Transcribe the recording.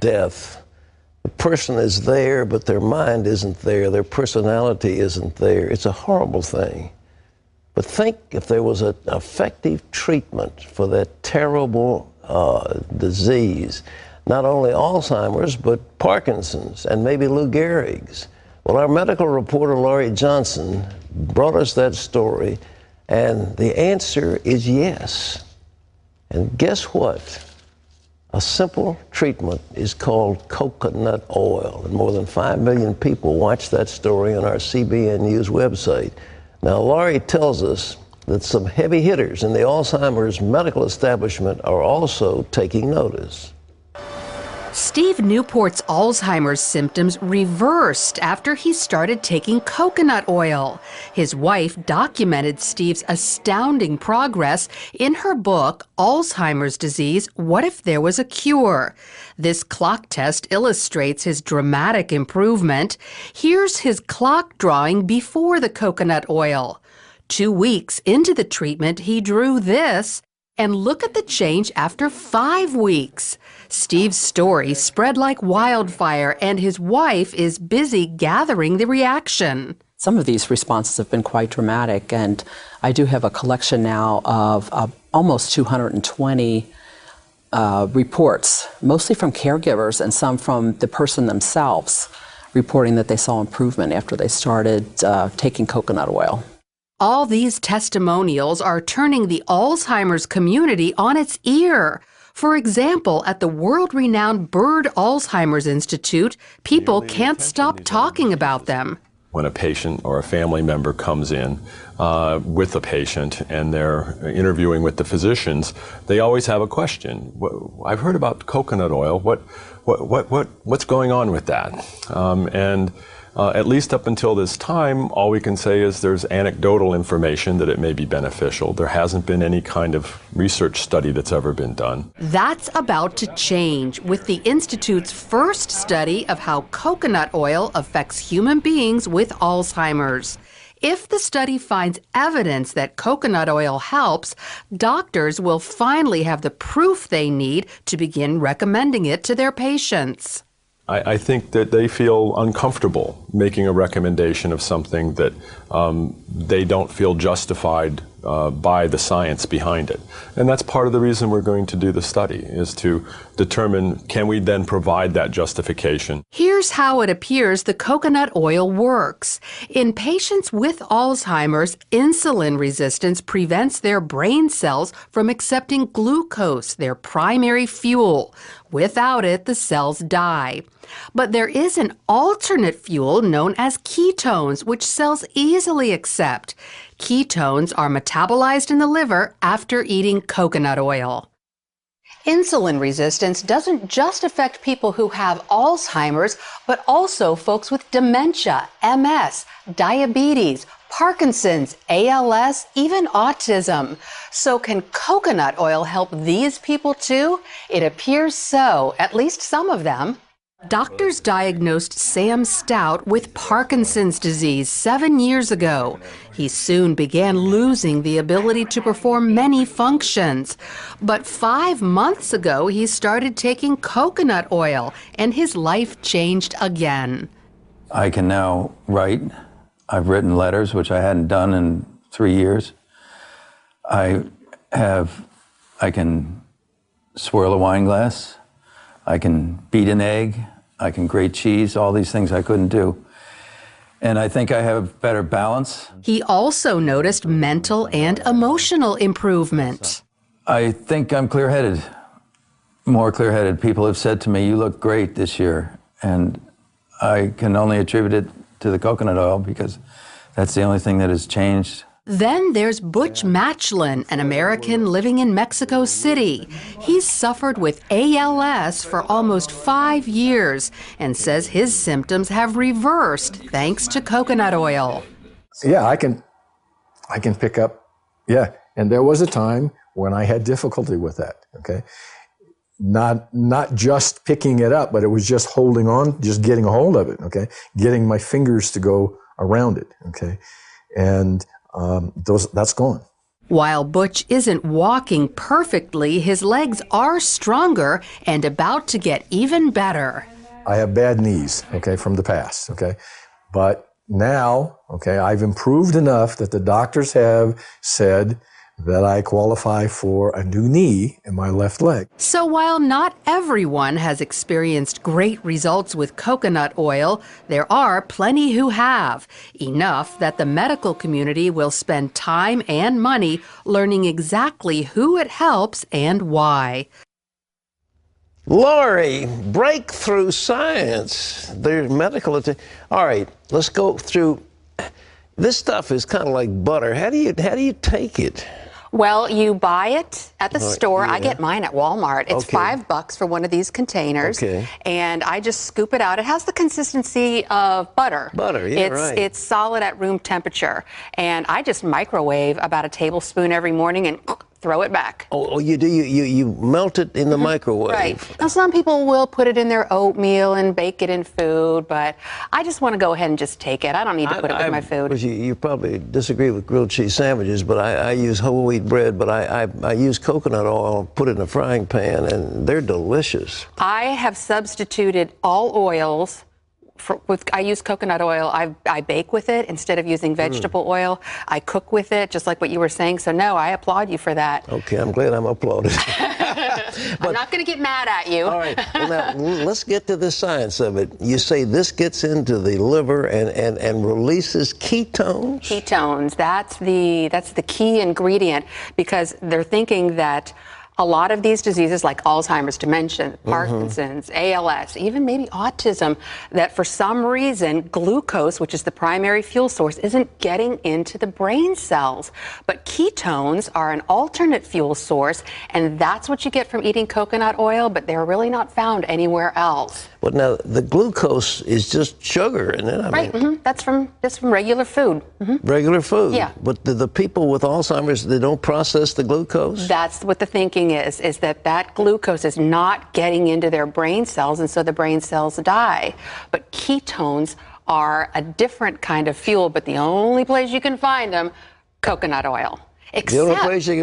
death, the person is there, but their mind isn't there. Their personality isn't there. It's a horrible thing. But think if there was an effective treatment for that terrible disease, not only Alzheimer's, but Parkinson's and maybe Lou Gehrig's. Well, our medical reporter, Laurie Johnson, brought us that story, and the answer is yes. And guess what? A simple treatment is called coconut oil, and more than 5 million people watched that story on our CBN News website. Now, Laurie tells us that some heavy hitters in the Alzheimer's medical establishment are also taking notice. Steve Newport's Alzheimer's symptoms reversed after he started taking coconut oil. His wife documented Steve's astounding progress in her book, Alzheimer's Disease, What If There Was a Cure? This clock test illustrates his dramatic improvement. Here's his clock drawing before the coconut oil. 2 weeks into the treatment, he drew this. And look at the change after 5 weeks. Steve's story spread like wildfire, and his wife is busy gathering the reaction. Some of these responses have been quite dramatic, and I do have a collection now of almost 220 reports, mostly from caregivers and some from the person themselves, reporting that they saw improvement after they started taking coconut oil. All these testimonials are turning the Alzheimer's community on its ear. For example, at the world-renowned Bird Alzheimer's Institute, people can't stop talking about them. When a patient or a family member comes in with a patient and they're interviewing with the physicians, they always have a question. I've heard about coconut oil. What's going on with that? At least up until this time, all we can say is there's anecdotal information that it may be beneficial. There hasn't been any kind of research study that's ever been done. That's about to change with the Institute's first study of how coconut oil affects human beings with Alzheimer's. If the study finds evidence that coconut oil helps, doctors will finally have the proof they need to begin recommending it to their patients. I think that they feel uncomfortable making a recommendation of something that they don't feel justified by the science behind it. And that's part of the reason we're going to do the study, is to determine, can we then provide that justification? Here's how it appears the coconut oil works. In patients with Alzheimer's, insulin resistance prevents their brain cells from accepting glucose, their primary fuel. Without it, the cells die. But there is an alternate fuel known as ketones, which cells easily accept. Ketones are metabolized in the liver after eating coconut oil. Insulin resistance doesn't just affect people who have Alzheimer's, but also folks with dementia, MS, diabetes, Parkinson's, ALS, even autism. So can coconut oil help these people too? It appears so, at least some of them. Doctors diagnosed Sam Stout with Parkinson's disease 7 years ago. He soon began losing the ability to perform many functions. But 5 months ago, he started taking coconut oil, and his life changed again. I can now write. I've written letters, which I hadn't done in 3 years. I can swirl a wine glass. I can beat an egg. I can grate cheese, all these things I couldn't do. And I think I have better balance. He also noticed mental and emotional improvement. I think I'm clear-headed, more clear-headed. People have said to me, you look great this year. And I can only attribute it to the coconut oil because that's the only thing that has changed. Then there's Butch Matchlin, an American living in Mexico City. He's suffered with ALS for almost 5 years and says his symptoms have reversed thanks to coconut oil. Yeah, I can pick up, yeah. And there was a time when I had difficulty with that, okay? Not just picking it up, but it was just holding on, just getting a hold of it, okay? Getting my fingers to go around it, okay? And that's gone. While Butch isn't walking perfectly, his legs are stronger and about to get even better. I have bad knees, okay, from the past, okay? But now, okay, I've improved enough that the doctors have said that I qualify for a new knee in my left leg. So while not everyone has experienced great results with coconut oil, there are plenty who have. Enough that the medical community will spend time and money learning exactly who it helps and why. Lori, breakthrough science. There's medical. All right, let's go through. This stuff is kind of like butter. How do you take it? Well, you buy it at the store. Yeah. I get mine at Walmart. It's Okay. $5 for one of these containers. Okay. And I just scoop it out. It has the consistency of butter. Butter, yeah, right. It's solid at room temperature. And I just microwave about a tablespoon every morning and throw it back. Oh, you do? You melt it in the microwave? Right. Now, some people will put it in their oatmeal and bake it in food, but I just want to go ahead and just take it. I don't need to put it with my food. You probably disagree with grilled cheese sandwiches, but I use whole wheat bread, but I use coconut oil, put it in a frying pan, and they're delicious. I have substituted all oils. I use coconut oil. I bake with it instead of using vegetable oil. I cook with it, just like what you were saying. So, no, I applaud you for that. Okay, I'm glad I'm applauded. I'm not going to get mad at you. All right, well, now, let's get to the science of it. You say this gets into the liver and releases ketones? Ketones, that's the key ingredient, because they're thinking that a lot of these diseases like Alzheimer's, dementia, Parkinson's, ALS, even maybe autism, that for some reason glucose, which is the primary fuel source, isn't getting into the brain cells. But ketones are an alternate fuel source, and that's what you get from eating coconut oil, but they're really not found anywhere else. But now the glucose is just sugar, isn't it? I mean, That's from regular food. regular food. Yeah. But the people with Alzheimer's, they don't process the glucose? That's what the thinking is that glucose is not getting into their brain cells, and so the brain cells die. But ketones are a different kind of fuel, but the only place you can find them, coconut oil. The only place you can